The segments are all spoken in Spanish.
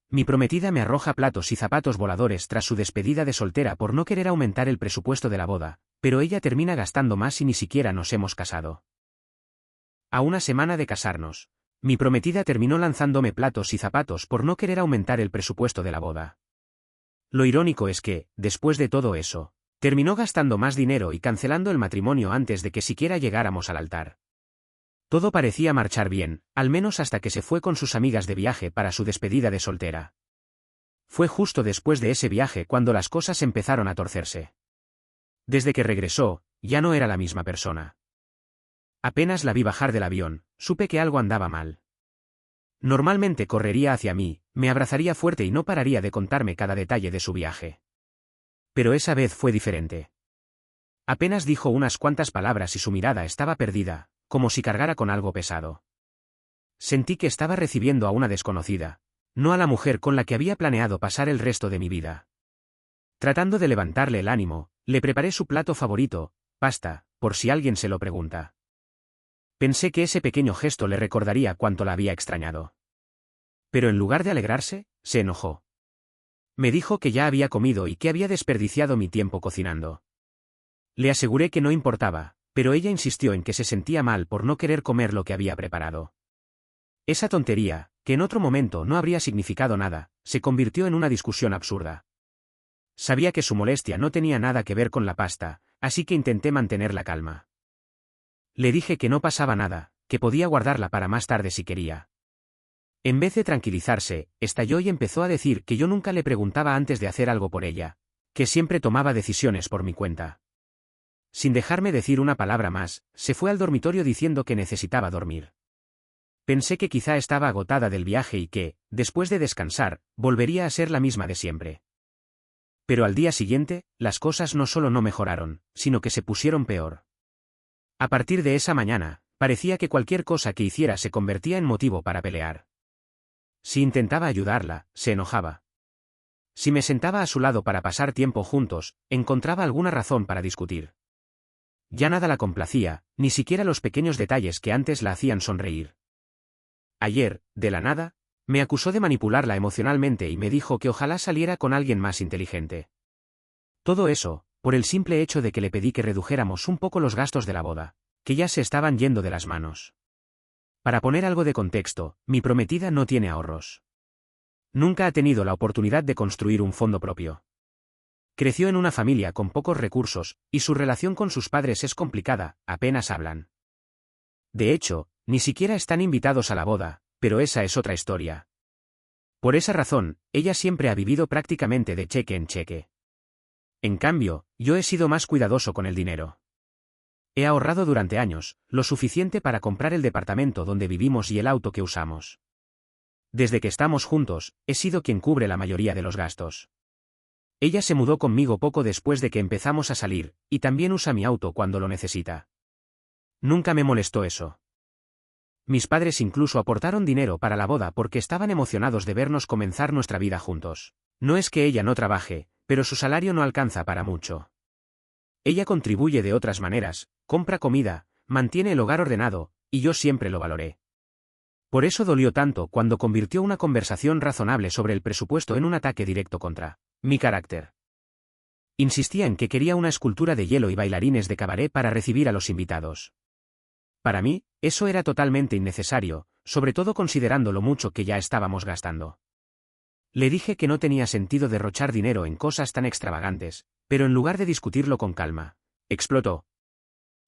Mi prometida me arroja platos y zapatos voladores tras su despedida de soltera por no querer aumentar el presupuesto de la boda, pero ella termina gastando más y ni siquiera nos hemos casado. A una semana de casarnos, mi prometida terminó lanzándome platos y zapatos por no querer aumentar el presupuesto de la boda. Lo irónico es que, después de todo eso, terminó gastando más dinero y cancelando el matrimonio antes de que siquiera llegáramos al altar. Todo parecía marchar bien, al menos hasta que se fue con sus amigas de viaje para su despedida de soltera. Fue justo después de ese viaje cuando las cosas empezaron a torcerse. Desde que regresó, ya no era la misma persona. Apenas la vi bajar del avión, supe que algo andaba mal. Normalmente correría hacia mí, me abrazaría fuerte y no pararía de contarme cada detalle de su viaje. Pero esa vez fue diferente. Apenas dijo unas cuantas palabras y su mirada estaba perdida, como si cargara con algo pesado. Sentí que estaba recibiendo a una desconocida, no a la mujer con la que había planeado pasar el resto de mi vida. Tratando de levantarle el ánimo, le preparé su plato favorito, pasta, por si alguien se lo pregunta. Pensé que ese pequeño gesto le recordaría cuánto la había extrañado. Pero en lugar de alegrarse, se enojó. Me dijo que ya había comido y que había desperdiciado mi tiempo cocinando. Le aseguré que no importaba, pero ella insistió en que se sentía mal por no querer comer lo que había preparado. Esa tontería, que en otro momento no habría significado nada, se convirtió en una discusión absurda. Sabía que su molestia no tenía nada que ver con la pasta, así que intenté mantener la calma. Le dije que no pasaba nada, que podía guardarla para más tarde si quería. En vez de tranquilizarse, estalló y empezó a decir que yo nunca le preguntaba antes de hacer algo por ella, que siempre tomaba decisiones por mi cuenta. Sin dejarme decir una palabra más, se fue al dormitorio diciendo que necesitaba dormir. Pensé que quizá estaba agotada del viaje y que, después de descansar, volvería a ser la misma de siempre. Pero al día siguiente, las cosas no solo no mejoraron, sino que se pusieron peor. A partir de esa mañana, parecía que cualquier cosa que hiciera se convertía en motivo para pelear. Si intentaba ayudarla, se enojaba. Si me sentaba a su lado para pasar tiempo juntos, encontraba alguna razón para discutir. Ya nada la complacía, ni siquiera los pequeños detalles que antes la hacían sonreír. Ayer, de la nada, me acusó de manipularla emocionalmente y me dijo que ojalá saliera con alguien más inteligente. Todo eso, por el simple hecho de que le pedí que redujéramos un poco los gastos de la boda, que ya se estaban yendo de las manos. Para poner algo de contexto, mi prometida no tiene ahorros. Nunca ha tenido la oportunidad de construir un fondo propio. Creció en una familia con pocos recursos, y su relación con sus padres es complicada, apenas hablan. De hecho, ni siquiera están invitados a la boda, pero esa es otra historia. Por esa razón, ella siempre ha vivido prácticamente de cheque en cheque. En cambio, yo he sido más cuidadoso con el dinero. He ahorrado durante años, lo suficiente para comprar el departamento donde vivimos y el auto que usamos. Desde que estamos juntos, he sido quien cubre la mayoría de los gastos. Ella se mudó conmigo poco después de que empezamos a salir, y también usa mi auto cuando lo necesita. Nunca me molestó eso. Mis padres incluso aportaron dinero para la boda porque estaban emocionados de vernos comenzar nuestra vida juntos. No es que ella no trabaje, pero su salario no alcanza para mucho. Ella contribuye de otras maneras, compra comida, mantiene el hogar ordenado, y yo siempre lo valoré. Por eso dolió tanto cuando convirtió una conversación razonable sobre el presupuesto en un ataque directo contra mi carácter. Insistía en que quería una escultura de hielo y bailarines de cabaret para recibir a los invitados. Para mí, eso era totalmente innecesario, sobre todo considerando lo mucho que ya estábamos gastando. Le dije que no tenía sentido derrochar dinero en cosas tan extravagantes, pero en lugar de discutirlo con calma, explotó.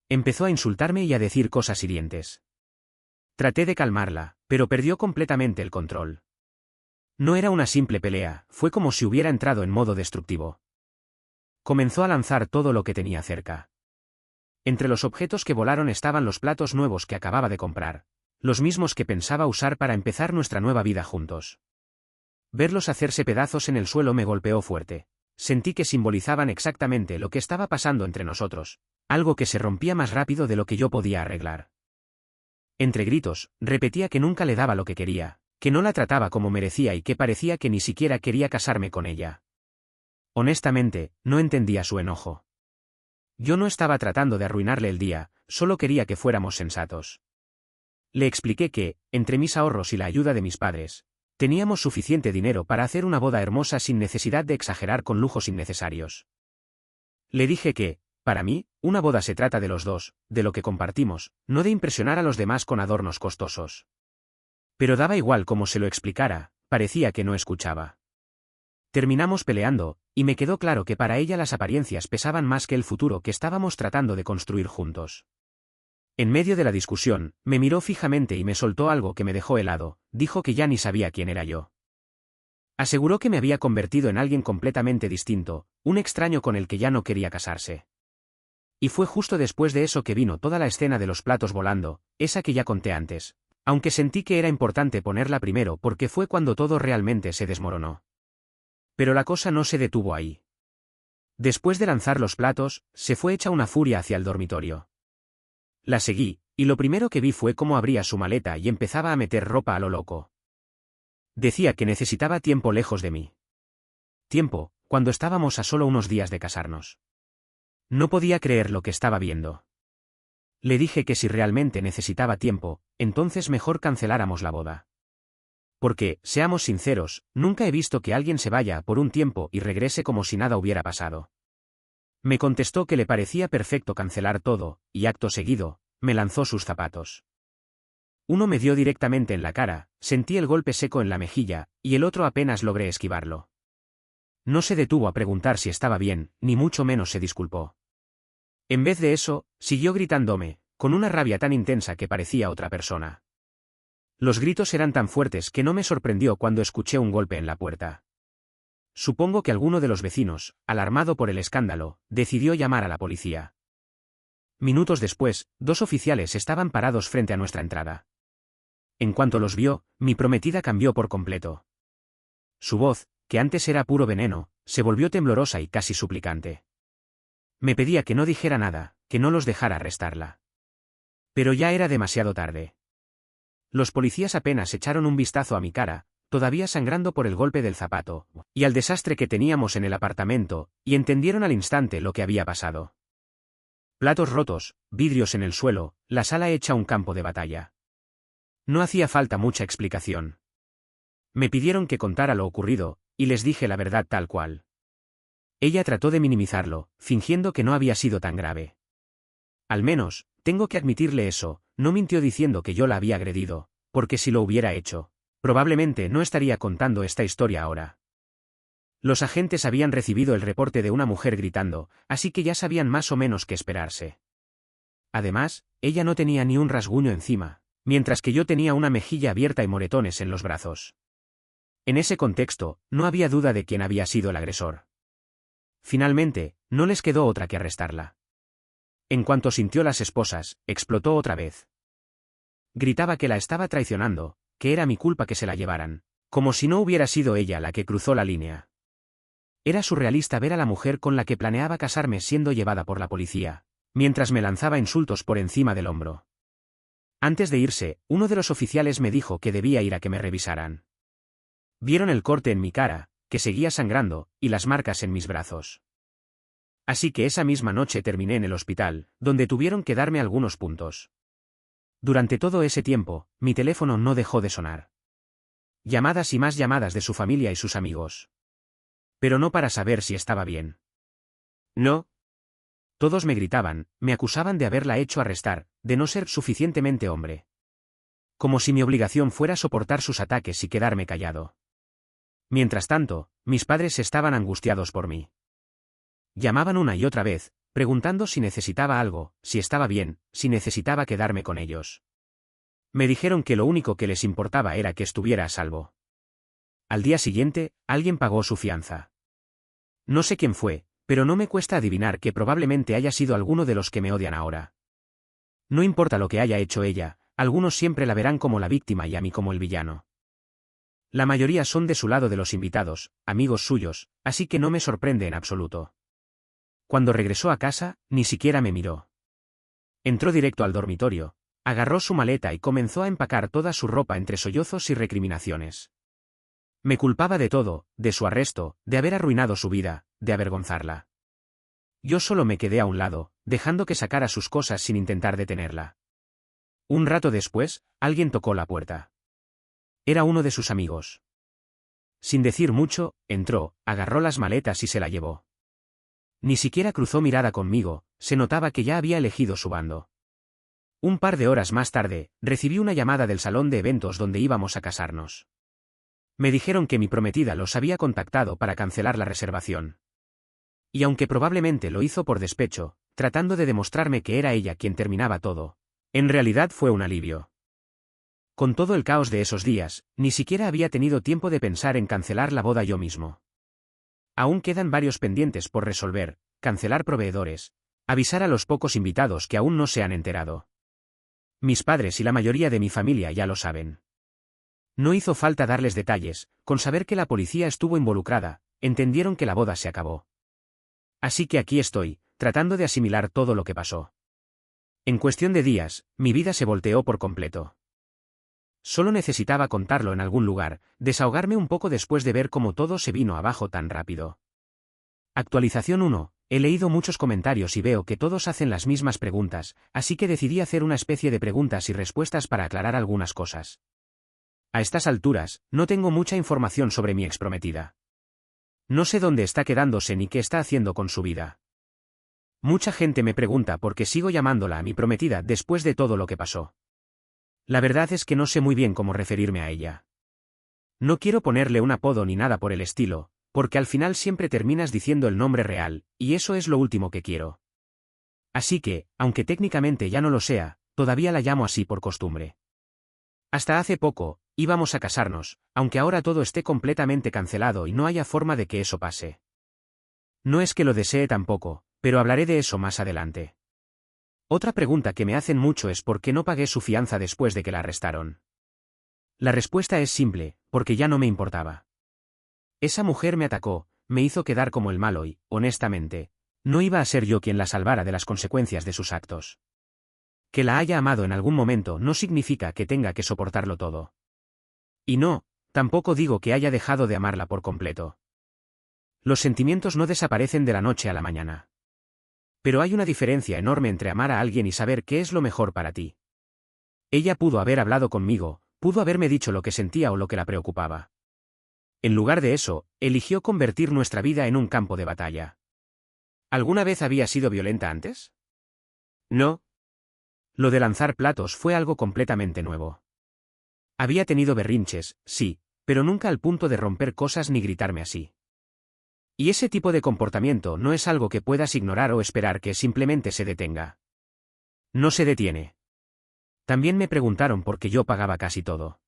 Empezó a insultarme y a decir cosas hirientes. Traté de calmarla, pero perdió completamente el control. No era una simple pelea, fue como si hubiera entrado en modo destructivo. Comenzó a lanzar todo lo que tenía cerca. Entre los objetos que volaron estaban los platos nuevos que acababa de comprar, los mismos que pensaba usar para empezar nuestra nueva vida juntos. Verlos hacerse pedazos en el suelo me golpeó fuerte. Sentí que simbolizaban exactamente lo que estaba pasando entre nosotros, algo que se rompía más rápido de lo que yo podía arreglar. Entre gritos, repetía que nunca le daba lo que quería, que no la trataba como merecía y que parecía que ni siquiera quería casarme con ella. Honestamente, no entendía su enojo. Yo no estaba tratando de arruinarle el día, solo quería que fuéramos sensatos. Le expliqué que, entre mis ahorros y la ayuda de mis padres, Teníamos suficiente dinero para hacer una boda hermosa sin necesidad de exagerar con lujos innecesarios. Le dije que, para mí, una boda se trata de los dos, de lo que compartimos, no de impresionar a los demás con adornos costosos. Pero daba igual cómo se lo explicara, parecía que no escuchaba. Terminamos peleando, y me quedó claro que para ella las apariencias pesaban más que el futuro que estábamos tratando de construir juntos. En medio de la discusión, me miró fijamente y me soltó algo que me dejó helado, dijo que ya ni sabía quién era yo. Aseguró que me había convertido en alguien completamente distinto, un extraño con el que ya no quería casarse. Y fue justo después de eso que vino toda la escena de los platos volando, esa que ya conté antes, aunque sentí que era importante ponerla primero porque fue cuando todo realmente se desmoronó. Pero la cosa no se detuvo ahí. Después de lanzar los platos, se fue hecha una furia hacia el dormitorio. La seguí, y lo primero que vi fue cómo abría su maleta y empezaba a meter ropa a lo loco. Decía que necesitaba tiempo lejos de mí. Tiempo, cuando estábamos a solo unos días de casarnos. No podía creer lo que estaba viendo. Le dije que si realmente necesitaba tiempo, entonces mejor canceláramos la boda. Porque, seamos sinceros, nunca he visto que alguien se vaya por un tiempo y regrese como si nada hubiera pasado. Me contestó que le parecía perfecto cancelar todo, y acto seguido, me lanzó sus zapatos. Uno me dio directamente en la cara, sentí el golpe seco en la mejilla, y el otro apenas logré esquivarlo. No se detuvo a preguntar si estaba bien, ni mucho menos se disculpó. En vez de eso, siguió gritándome, con una rabia tan intensa que parecía otra persona. Los gritos eran tan fuertes que no me sorprendió cuando escuché un golpe en la puerta. Supongo que alguno de los vecinos, alarmado por el escándalo, decidió llamar a la policía. Minutos después, 2 oficiales estaban parados frente a nuestra entrada. En cuanto los vio, mi prometida cambió por completo. Su voz, que antes era puro veneno, se volvió temblorosa y casi suplicante. Me pedía que no dijera nada, que no los dejara arrestarla. Pero ya era demasiado tarde. Los policías apenas echaron un vistazo a mi cara, todavía sangrando por el golpe del zapato, y al desastre que teníamos en el apartamento, y entendieron al instante lo que había pasado. Platos rotos, vidrios en el suelo, la sala hecha un campo de batalla. No hacía falta mucha explicación. Me pidieron que contara lo ocurrido, y les dije la verdad tal cual. Ella trató de minimizarlo, fingiendo que no había sido tan grave. Al menos, tengo que admitirle eso, no mintió diciendo que yo la había agredido, porque si lo hubiera hecho, probablemente no estaría contando esta historia ahora. Los agentes habían recibido el reporte de una mujer gritando, así que ya sabían más o menos qué esperarse. Además, ella no tenía ni un rasguño encima, mientras que yo tenía una mejilla abierta y moretones en los brazos. En ese contexto, no había duda de quién había sido el agresor. Finalmente, no les quedó otra que arrestarla. En cuanto sintió las esposas, explotó otra vez. Gritaba que la estaba traicionando, que era mi culpa que se la llevaran, como si no hubiera sido ella la que cruzó la línea. Era surrealista ver a la mujer con la que planeaba casarme siendo llevada por la policía, mientras me lanzaba insultos por encima del hombro. Antes de irse, uno de los oficiales me dijo que debía ir a que me revisaran. Vieron el corte en mi cara, que seguía sangrando, y las marcas en mis brazos. Así que esa misma noche terminé en el hospital, donde tuvieron que darme algunos puntos. Durante todo ese tiempo, mi teléfono no dejó de sonar. Llamadas y más llamadas de su familia y sus amigos. Pero no para saber si estaba bien. No. Todos me gritaban, me acusaban de haberla hecho arrestar, de no ser suficientemente hombre. Como si mi obligación fuera soportar sus ataques y quedarme callado. Mientras tanto, mis padres estaban angustiados por mí. Llamaban una y otra vez, preguntando si necesitaba algo, si estaba bien, si necesitaba quedarme con ellos. Me dijeron que lo único que les importaba era que estuviera a salvo. Al día siguiente, alguien pagó su fianza. No sé quién fue, pero no me cuesta adivinar que probablemente haya sido alguno de los que me odian ahora. No importa lo que haya hecho ella, algunos siempre la verán como la víctima y a mí como el villano. La mayoría son de su lado de los invitados, amigos suyos, así que no me sorprende en absoluto. Cuando regresó a casa, ni siquiera me miró. Entró directo al dormitorio, agarró su maleta y comenzó a empacar toda su ropa entre sollozos y recriminaciones. Me culpaba de todo, de su arresto, de haber arruinado su vida, de avergonzarla. Yo solo me quedé a un lado, dejando que sacara sus cosas sin intentar detenerla. Un rato después, alguien tocó la puerta. Era uno de sus amigos. Sin decir mucho, entró, agarró las maletas y se la llevó. Ni siquiera cruzó mirada conmigo, se notaba que ya había elegido su bando. Un par de horas más tarde, recibí una llamada del salón de eventos donde íbamos a casarnos. Me dijeron que mi prometida los había contactado para cancelar la reservación. Y aunque probablemente lo hizo por despecho, tratando de demostrarme que era ella quien terminaba todo, en realidad fue un alivio. Con todo el caos de esos días, ni siquiera había tenido tiempo de pensar en cancelar la boda yo mismo. Aún quedan varios pendientes por resolver, cancelar proveedores, avisar a los pocos invitados que aún no se han enterado. Mis padres y la mayoría de mi familia ya lo saben. No hizo falta darles detalles, con saber que la policía estuvo involucrada, entendieron que la boda se acabó. Así que aquí estoy, tratando de asimilar todo lo que pasó. En cuestión de días, mi vida se volteó por completo. Solo necesitaba contarlo en algún lugar, desahogarme un poco después de ver cómo todo se vino abajo tan rápido. Actualización 1. He leído muchos comentarios y veo que todos hacen las mismas preguntas, así que decidí hacer una especie de preguntas y respuestas para aclarar algunas cosas. A estas alturas, no tengo mucha información sobre mi exprometida. No sé dónde está quedándose ni qué está haciendo con su vida. Mucha gente me pregunta por qué sigo llamándola a mi prometida después de todo lo que pasó. La verdad es que no sé muy bien cómo referirme a ella. No quiero ponerle un apodo ni nada por el estilo, porque al final siempre terminas diciendo el nombre real, y eso es lo último que quiero. Así que, aunque técnicamente ya no lo sea, todavía la llamo así por costumbre. Hasta hace poco, íbamos a casarnos, aunque ahora todo esté completamente cancelado y no haya forma de que eso pase. No es que lo desee tampoco, pero hablaré de eso más adelante. Otra pregunta que me hacen mucho es por qué no pagué su fianza después de que la arrestaron. La respuesta es simple, porque ya no me importaba. Esa mujer me atacó, me hizo quedar como el malo y, honestamente, no iba a ser yo quien la salvara de las consecuencias de sus actos. Que la haya amado en algún momento no significa que tenga que soportarlo todo. Y no, tampoco digo que haya dejado de amarla por completo. Los sentimientos no desaparecen de la noche a la mañana. Pero hay una diferencia enorme entre amar a alguien y saber qué es lo mejor para ti. Ella pudo haber hablado conmigo, pudo haberme dicho lo que sentía o lo que la preocupaba. En lugar de eso, eligió convertir nuestra vida en un campo de batalla. ¿Alguna vez había sido violenta antes? No. Lo de lanzar platos fue algo completamente nuevo. Había tenido berrinches, sí, pero nunca al punto de romper cosas ni gritarme así. Y ese tipo de comportamiento no es algo que puedas ignorar o esperar que simplemente se detenga. No se detiene. También me preguntaron por qué yo pagaba casi todo.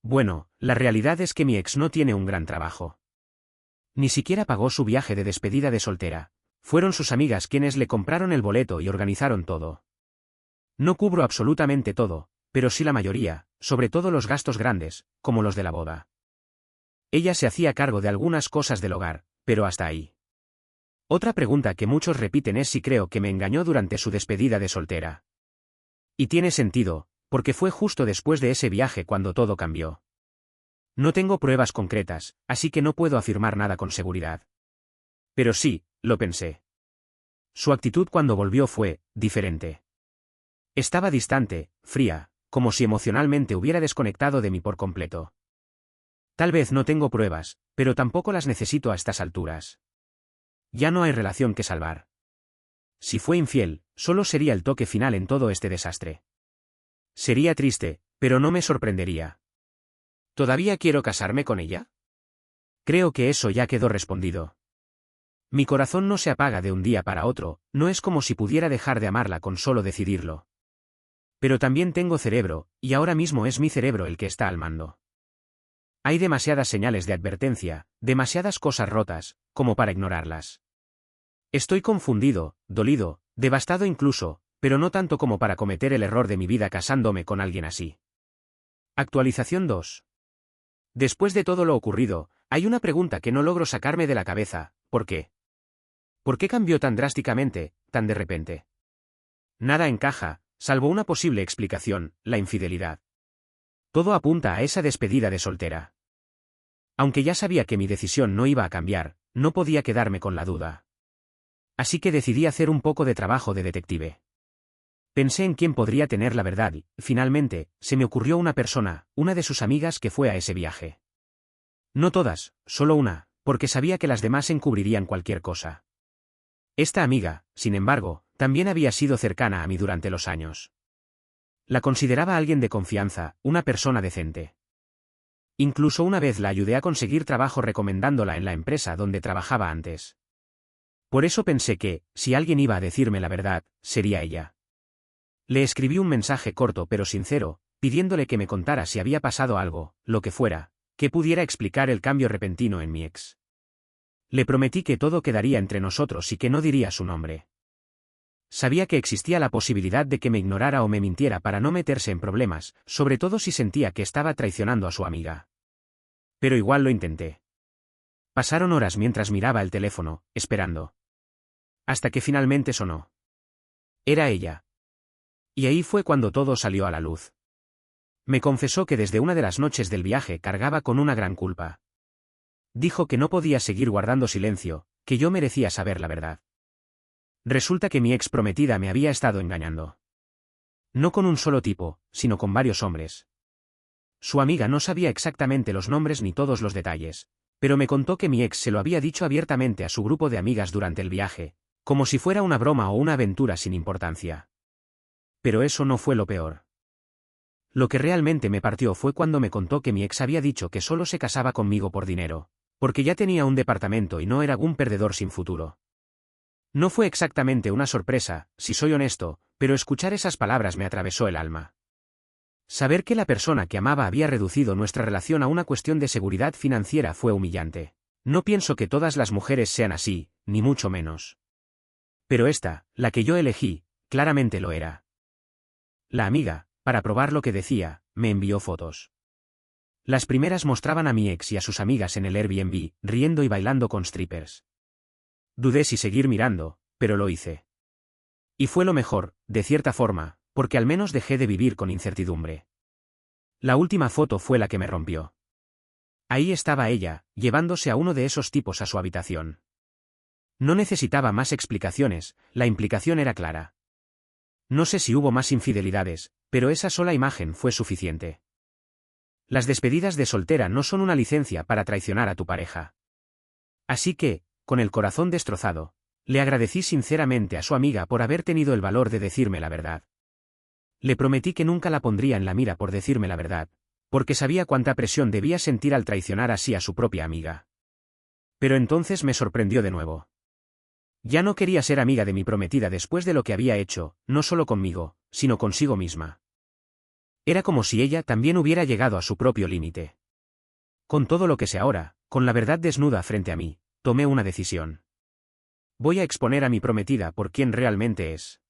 Bueno, la realidad es que mi ex no tiene un gran trabajo. Ni siquiera pagó su viaje de despedida de soltera. Fueron sus amigas quienes le compraron el boleto y organizaron todo. No cubro absolutamente todo, pero sí la mayoría, sobre todo los gastos grandes, como los de la boda. Ella se hacía cargo de algunas cosas del hogar, pero hasta ahí. Otra pregunta que muchos repiten es si creo que me engañó durante su despedida de soltera. Y tiene sentido, porque fue justo después de ese viaje cuando todo cambió. No tengo pruebas concretas, así que no puedo afirmar nada con seguridad. Pero sí, lo pensé. Su actitud cuando volvió fue diferente. Estaba distante, fría, como si emocionalmente hubiera desconectado de mí por completo. Tal vez no tengo pruebas, pero tampoco las necesito a estas alturas. Ya no hay relación que salvar. Si fue infiel, solo sería el toque final en todo este desastre. Sería triste, pero no me sorprendería. ¿Todavía quiero casarme con ella? Creo que eso ya quedó respondido. Mi corazón no se apaga de un día para otro, no es como si pudiera dejar de amarla con solo decidirlo. Pero también tengo cerebro, y ahora mismo es mi cerebro el que está al mando. Hay demasiadas señales de advertencia, demasiadas cosas rotas, como para ignorarlas. Estoy confundido, dolido, devastado incluso, pero no tanto como para cometer el error de mi vida casándome con alguien así. Actualización 2. Después de todo lo ocurrido, hay una pregunta que no logro sacarme de la cabeza, ¿por qué? ¿Por qué cambió tan drásticamente, tan de repente? Nada encaja, salvo una posible explicación, la infidelidad. Todo apunta a esa despedida de soltera. Aunque ya sabía que mi decisión no iba a cambiar, no podía quedarme con la duda. Así que decidí hacer un poco de trabajo de detective. Pensé en quién podría tener la verdad y, finalmente, se me ocurrió una persona, una de sus amigas que fue a ese viaje. No todas, solo una, porque sabía que las demás encubrirían cualquier cosa. Esta amiga, sin embargo, también había sido cercana a mí durante los años. La consideraba alguien de confianza, una persona decente. Incluso una vez la ayudé a conseguir trabajo recomendándola en la empresa donde trabajaba antes. Por eso pensé que, si alguien iba a decirme la verdad, sería ella. Le escribí un mensaje corto pero sincero, pidiéndole que me contara si había pasado algo, lo que fuera, que pudiera explicar el cambio repentino en mi ex. Le prometí que todo quedaría entre nosotros y que no diría su nombre. Sabía que existía la posibilidad de que me ignorara o me mintiera para no meterse en problemas, sobre todo si sentía que estaba traicionando a su amiga. Pero igual lo intenté. Pasaron horas mientras miraba el teléfono, esperando. Hasta que finalmente sonó. Era ella. Y ahí fue cuando todo salió a la luz. Me confesó que desde una de las noches del viaje cargaba con una gran culpa. Dijo que no podía seguir guardando silencio, que yo merecía saber la verdad. Resulta que mi ex prometida me había estado engañando. No con un solo tipo, sino con varios hombres. Su amiga no sabía exactamente los nombres ni todos los detalles, pero me contó que mi ex se lo había dicho abiertamente a su grupo de amigas durante el viaje, como si fuera una broma o una aventura sin importancia. Pero eso no fue lo peor. Lo que realmente me partió fue cuando me contó que mi ex había dicho que solo se casaba conmigo por dinero, porque ya tenía un departamento y no era un perdedor sin futuro. No fue exactamente una sorpresa, si soy honesto, pero escuchar esas palabras me atravesó el alma. Saber que la persona que amaba había reducido nuestra relación a una cuestión de seguridad financiera fue humillante. No pienso que todas las mujeres sean así, ni mucho menos. Pero esta, la que yo elegí, claramente lo era. La amiga, para probar lo que decía, me envió fotos. Las primeras mostraban a mi ex y a sus amigas en el Airbnb, riendo y bailando con strippers. Dudé si seguir mirando, pero lo hice. Y fue lo mejor, de cierta forma, porque al menos dejé de vivir con incertidumbre. La última foto fue la que me rompió. Ahí estaba ella, llevándose a uno de esos tipos a su habitación. No necesitaba más explicaciones, la implicación era clara. No sé si hubo más infidelidades, pero esa sola imagen fue suficiente. Las despedidas de soltera no son una licencia para traicionar a tu pareja. Así que, con el corazón destrozado, le agradecí sinceramente a su amiga por haber tenido el valor de decirme la verdad. Le prometí que nunca la pondría en la mira por decirme la verdad, porque sabía cuánta presión debía sentir al traicionar así a su propia amiga. Pero entonces me sorprendió de nuevo. Ya no quería ser amiga de mi prometida después de lo que había hecho, no solo conmigo, sino consigo misma. Era como si ella también hubiera llegado a su propio límite. Con todo lo que sé ahora, con la verdad desnuda frente a mí, tomé una decisión. Voy a exponer a mi prometida por quien realmente es.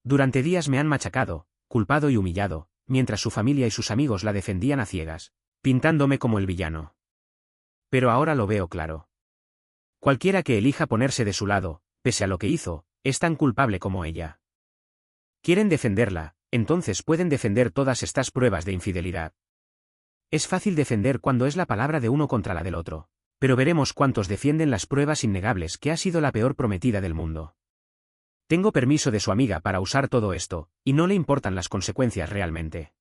Durante días me han machacado, culpado y humillado, mientras su familia y sus amigos la defendían a ciegas, pintándome como el villano. Pero ahora lo veo claro. Cualquiera que elija ponerse de su lado, pese a lo que hizo, es tan culpable como ella. ¿Quieren defenderla? Entonces pueden defender todas estas pruebas de infidelidad. Es fácil defender cuando es la palabra de uno contra la del otro, pero veremos cuántos defienden las pruebas innegables que ha sido la peor prometida del mundo. Tengo permiso de su amiga para usar todo esto, y no le importan las consecuencias realmente.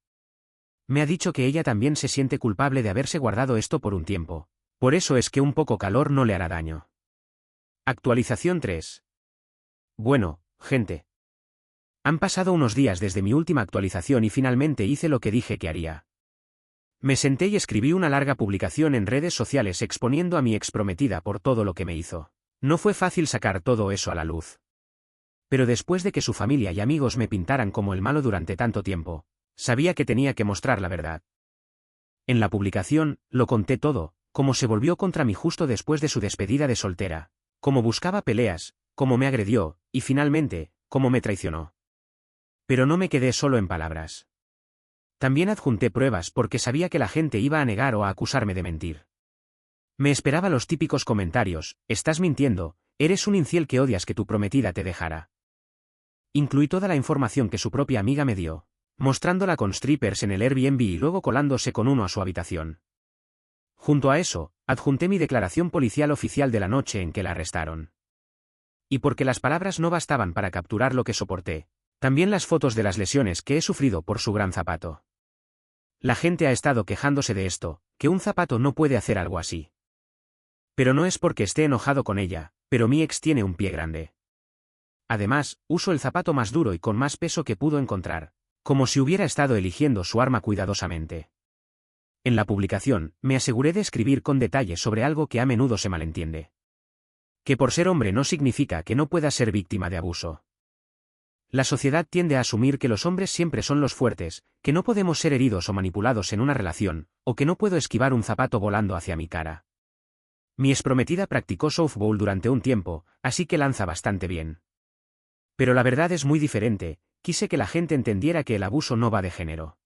Me ha dicho que ella también se siente culpable de haberse guardado esto por un tiempo, por eso es que un poco calor no le hará daño. Actualización 3. Bueno, gente. Han pasado unos días desde mi última actualización y finalmente hice lo que dije que haría. Me senté y escribí una larga publicación en redes sociales exponiendo a mi exprometida por todo lo que me hizo. No fue fácil sacar todo eso a la luz. Pero después de que su familia y amigos me pintaran como el malo durante tanto tiempo, sabía que tenía que mostrar la verdad. En la publicación, lo conté todo, cómo se volvió contra mí justo después de su despedida de soltera, cómo buscaba peleas, cómo me agredió, y finalmente, cómo me traicionó. Pero no me quedé solo en palabras. También adjunté pruebas porque sabía que la gente iba a negar o a acusarme de mentir. Me esperaba los típicos comentarios: estás mintiendo, eres un infiel que odias que tu prometida te dejara. Incluí toda la información que su propia amiga me dio, mostrándola con strippers en el Airbnb y luego colándose con uno a su habitación. Junto a eso, adjunté mi declaración policial oficial de la noche en que la arrestaron. Y porque las palabras no bastaban para capturar lo que soporté, también las fotos de las lesiones que he sufrido por su gran zapato. La gente ha estado quejándose de esto, que un zapato no puede hacer algo así. Pero no es porque esté enojado con ella, pero mi ex tiene un pie grande. Además, uso el zapato más duro y con más peso que pudo encontrar, como si hubiera estado eligiendo su arma cuidadosamente. En la publicación, me aseguré de escribir con detalle sobre algo que a menudo se malentiende. Que por ser hombre no significa que no pueda ser víctima de abuso. La sociedad tiende a asumir que los hombres siempre son los fuertes, que no podemos ser heridos o manipulados en una relación, o que no puedo esquivar un zapato volando hacia mi cara. Mi exprometida practicó softball durante un tiempo, así que lanza bastante bien. Pero la verdad es muy diferente, quise que la gente entendiera que el abuso no va de género.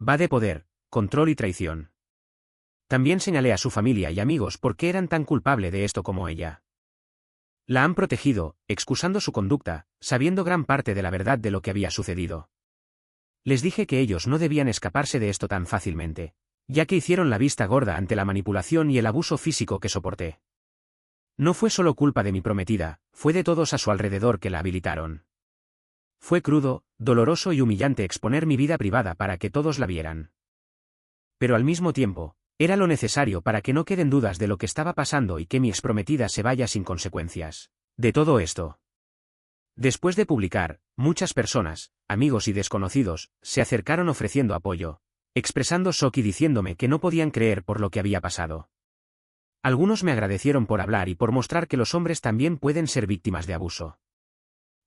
Va de poder, control y traición. También señalé a su familia y amigos por qué eran tan culpable de esto como ella. La han protegido, excusando su conducta, sabiendo gran parte de la verdad de lo que había sucedido. Les dije que ellos no debían escaparse de esto tan fácilmente, ya que hicieron la vista gorda ante la manipulación y el abuso físico que soporté. No fue solo culpa de mi prometida, fue de todos a su alrededor que la habilitaron. Fue crudo, doloroso y humillante exponer mi vida privada para que todos la vieran. Pero al mismo tiempo, era lo necesario para que no queden dudas de lo que estaba pasando y que mi exprometida se vaya sin consecuencias de todo esto. Después de publicar, muchas personas, amigos y desconocidos, se acercaron ofreciendo apoyo, expresando shock y diciéndome que no podían creer por lo que había pasado. Algunos me agradecieron por hablar y por mostrar que los hombres también pueden ser víctimas de abuso.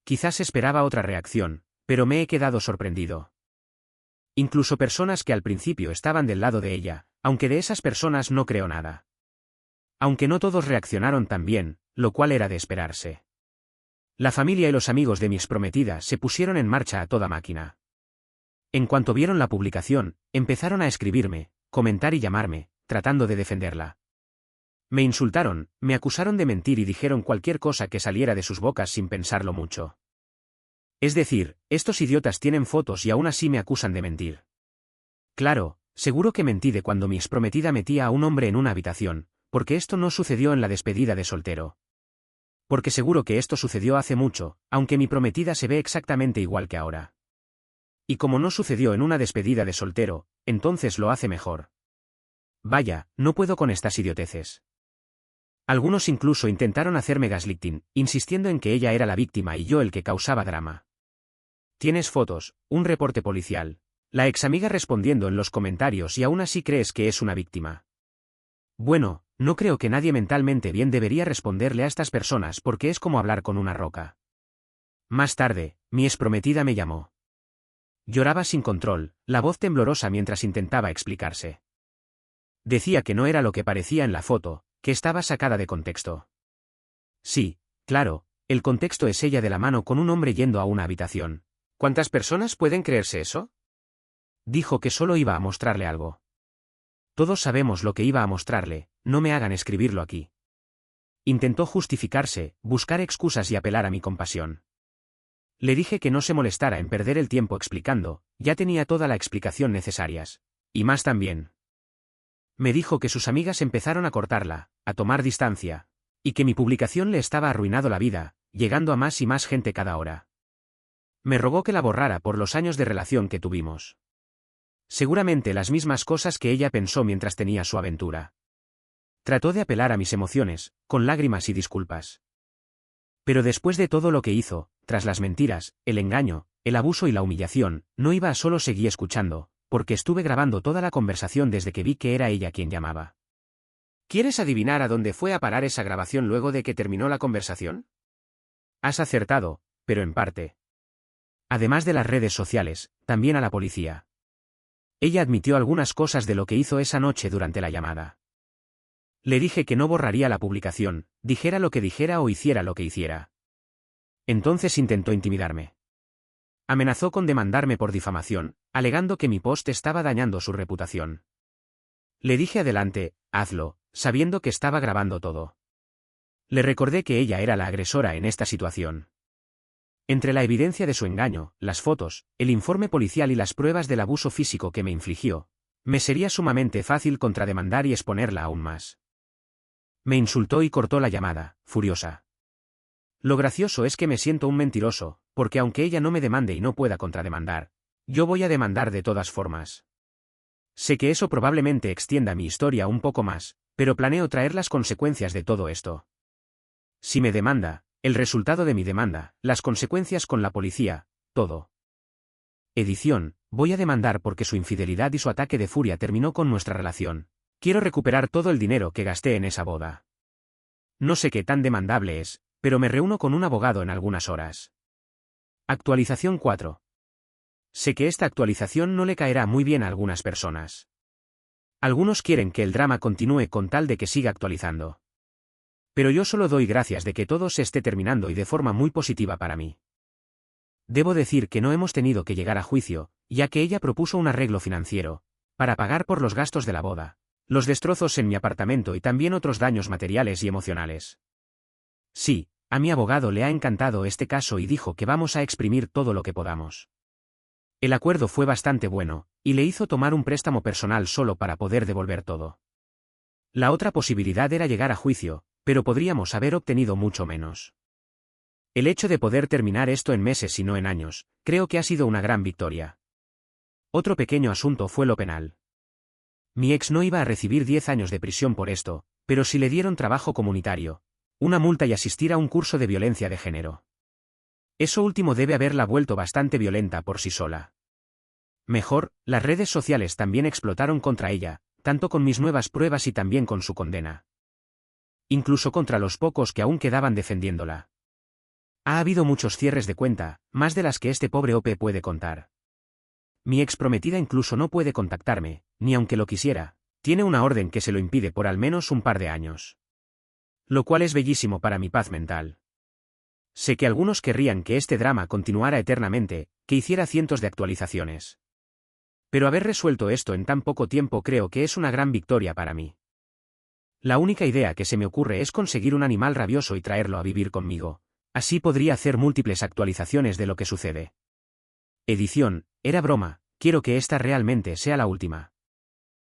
Quizás esperaba otra reacción, pero me he quedado sorprendido. Incluso personas que al principio estaban del lado de ella, aunque de esas personas no creo nada. Aunque no todos reaccionaron tan bien, lo cual era de esperarse. La familia y los amigos de mi exprometida se pusieron en marcha a toda máquina. En cuanto vieron la publicación, empezaron a escribirme, comentar y llamarme, tratando de defenderla. Me insultaron, me acusaron de mentir y dijeron cualquier cosa que saliera de sus bocas sin pensarlo mucho. Es decir, estos idiotas tienen fotos y aún así me acusan de mentir. Claro, seguro que mentí de cuando mi exprometida metía a un hombre en una habitación, porque esto no sucedió en la despedida de soltero. Porque seguro que esto sucedió hace mucho, aunque mi prometida se ve exactamente igual que ahora. Y como no sucedió en una despedida de soltero, entonces lo hace mejor. Vaya, no puedo con estas idioteces. Algunos incluso intentaron hacerme gaslighting, insistiendo en que ella era la víctima y yo el que causaba drama. Tienes fotos, un reporte policial. La examiga respondiendo en los comentarios y aún así crees que es una víctima. Bueno, no creo que nadie mentalmente bien debería responderle a estas personas porque es como hablar con una roca. Más tarde, mi exprometida me llamó. Lloraba sin control, la voz temblorosa mientras intentaba explicarse. Decía que no era lo que parecía en la foto, que estaba sacada de contexto. Sí, claro, el contexto es ella de la mano con un hombre yendo a una habitación. ¿Cuántas personas pueden creerse eso? Dijo que solo iba a mostrarle algo. Todos sabemos lo que iba a mostrarle, no me hagan escribirlo aquí. Intentó justificarse, buscar excusas y apelar a mi compasión. Le dije que no se molestara en perder el tiempo explicando, ya tenía toda la explicación necesarias. Y más también. Me dijo que sus amigas empezaron a cortarla, a tomar distancia, y que mi publicación le estaba arruinando la vida, llegando a más y más gente cada hora. Me rogó que la borrara por los años de relación que tuvimos. Seguramente las mismas cosas que ella pensó mientras tenía su aventura. Trató de apelar a mis emociones, con lágrimas y disculpas. Pero después de todo lo que hizo, tras las mentiras, el engaño, el abuso y la humillación, no iba a solo seguir escuchando, porque estuve grabando toda la conversación desde que vi que era ella quien llamaba. ¿Quieres adivinar a dónde fue a parar esa grabación luego de que terminó la conversación? Has acertado, pero en parte. Además de las redes sociales, también a la policía. Ella admitió algunas cosas de lo que hizo esa noche durante la llamada. Le dije que no borraría la publicación, dijera lo que dijera o hiciera lo que hiciera. Entonces intentó intimidarme. Amenazó con demandarme por difamación, alegando que mi post estaba dañando su reputación. Le dije adelante, hazlo, sabiendo que estaba grabando todo. Le recordé que ella era la agresora en esta situación. Entre la evidencia de su engaño, las fotos, el informe policial y las pruebas del abuso físico que me infligió, me sería sumamente fácil contrademandar y exponerla aún más. Me insultó y cortó la llamada, furiosa. Lo gracioso es que me siento un mentiroso, porque aunque ella no me demande y no pueda contrademandar, yo voy a demandar de todas formas. Sé que eso probablemente extienda mi historia un poco más, pero planeo traer las consecuencias de todo esto. Si me demanda, el resultado de mi demanda, las consecuencias con la policía, todo. Edición, voy a demandar porque su infidelidad y su ataque de furia terminó con nuestra relación. Quiero recuperar todo el dinero que gasté en esa boda. No sé qué tan demandable es, pero me reúno con un abogado en algunas horas. Actualización 4. Sé que esta actualización no le caerá muy bien a algunas personas. Algunos quieren que el drama continúe con tal de que siga actualizando. Pero yo solo doy gracias de que todo se esté terminando y de forma muy positiva para mí. Debo decir que no hemos tenido que llegar a juicio, ya que ella propuso un arreglo financiero, para pagar por los gastos de la boda, los destrozos en mi apartamento y también otros daños materiales y emocionales. Sí, a mi abogado le ha encantado este caso y dijo que vamos a exprimir todo lo que podamos. El acuerdo fue bastante bueno, y le hizo tomar un préstamo personal solo para poder devolver todo. La otra posibilidad era llegar a juicio, pero podríamos haber obtenido mucho menos. El hecho de poder terminar esto en meses y no en años, creo que ha sido una gran victoria. Otro pequeño asunto fue lo penal. Mi ex no iba a recibir 10 años de prisión por esto, pero sí le dieron trabajo comunitario, una multa y asistir a un curso de violencia de género. Eso último debe haberla vuelto bastante violenta por sí sola. Mejor, las redes sociales también explotaron contra ella, tanto con mis nuevas pruebas y también con su condena. Incluso contra los pocos que aún quedaban defendiéndola. Ha habido muchos cierres de cuenta, más de las que este pobre OP puede contar. Mi ex prometida incluso no puede contactarme, ni aunque lo quisiera, tiene una orden que se lo impide por al menos un par de años. Lo cual es bellísimo para mi paz mental. Sé que algunos querrían que este drama continuara eternamente, que hiciera cientos de actualizaciones. Pero haber resuelto esto en tan poco tiempo creo que es una gran victoria para mí. La única idea que se me ocurre es conseguir un animal rabioso y traerlo a vivir conmigo. Así podría hacer múltiples actualizaciones de lo que sucede. Edición, era broma, quiero que esta realmente sea la última.